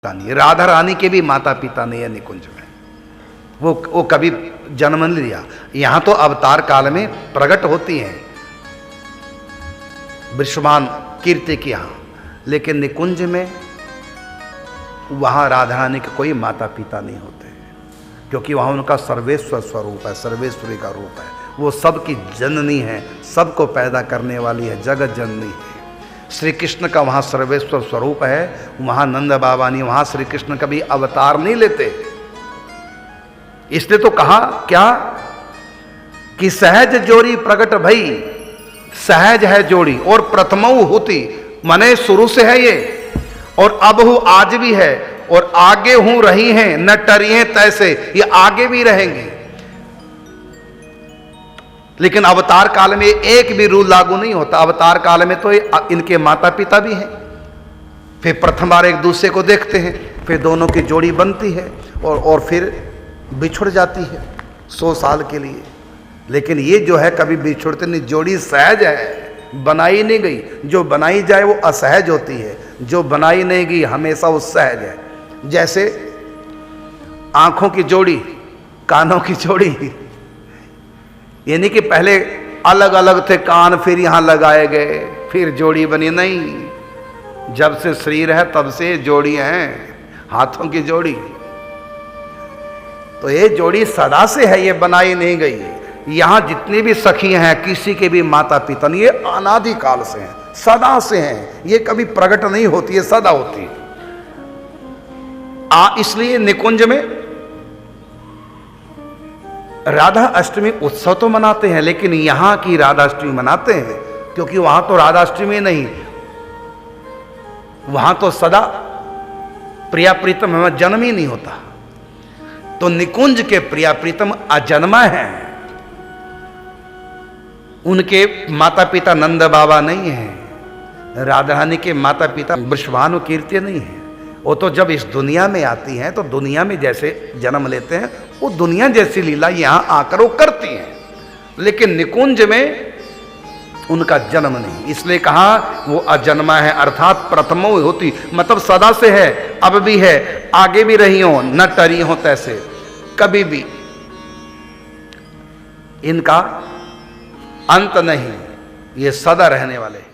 नहीं, राधा रानी के भी माता पिता नहीं है निकुंज में। वो कभी जन्म नहीं लिया। यहां तो अवतार काल में प्रकट होती हैं विश्वमान कीर्ति के यहां, लेकिन निकुंज में वहां राधा रानी के कोई माता पिता नहीं होते, क्योंकि वहां उनका सर्वेश्वर स्वरूप है, सर्वेश्वरी का रूप है। वो सबकी जननी है, सबको पैदा करने वाली है, जगत जननी है। श्री कृष्ण का वहाँ सर्वेश्वर स्वरूप है, वहाँ नंद बाबा नहीं, वहाँ श्री कृष्ण कभी अवतार नहीं लेते। इसलिए तो कहा क्या कि सहज जोड़ी प्रकट भई, सहज है जोड़ी और प्रथमऊ होती, माने शुरू से है ये, और अब हूं आज भी है, और आगे हूं रही हैं, न टरी हैं तैसे, ये आगे भी रहेंगे। लेकिन अवतार काल में एक भी रूल लागू नहीं होता। अवतार काल में तो इनके माता पिता भी हैं, फिर प्रथम बार एक दूसरे को देखते हैं, फिर दोनों की जोड़ी बनती है और फिर बिछुड़ जाती है 100 साल के लिए। लेकिन ये जो है कभी बिछुड़ते नहीं, जोड़ी सहज है, बनाई नहीं गई। जो बनाई जाए वो असहज होती है, जो बनाई नहीं गई हमेशा वो सहज है। जैसे आंखों की जोड़ी, कानों की जोड़ी, यानी कि पहले अलग अलग थे कान, फिर यहां लगाए गए, फिर जोड़ी बनी। नहीं, जब से शरीर है तब से जोड़ी हैं, हाथों की जोड़ी। तो ये जोड़ी सदा से है, ये बनाई नहीं गई। यहां जितनी भी सखियां हैं, किसी के भी माता पिता नहीं, ये अनादि काल से हैं, सदा से हैं। ये कभी प्रकट नहीं होती है, सदा होती है। इसलिए निकुंज में राधा अष्टमी उत्सव तो मनाते हैं, लेकिन यहां की राधा अष्टमी मनाते हैं क्योंकि वहां तो राधा अष्टमी नहीं, वहां तो सदा प्रिया प्रीतम में जन्म ही नहीं होता। तो निकुंज के प्रिया प्रीतम अजन्मा है, उनके माता पिता नंद बाबा नहीं है, राधा रानी के माता पिता वृषभानु कीर्ति नहीं है। वो तो जब इस दुनिया में आती हैं तो दुनिया में जैसे जन्म लेते हैं, वो दुनिया जैसी लीला यहां आकर वो करती हैं, लेकिन निकुंज में उनका जन्म नहीं। इसलिए कहा वो अजन्मा है, अर्थात प्रथमो होती, मतलब सदा से है, अब भी है, आगे भी रही हो, न टरी हो तैसे, कभी भी इनका अंत नहीं, ये सदा रहने वाले।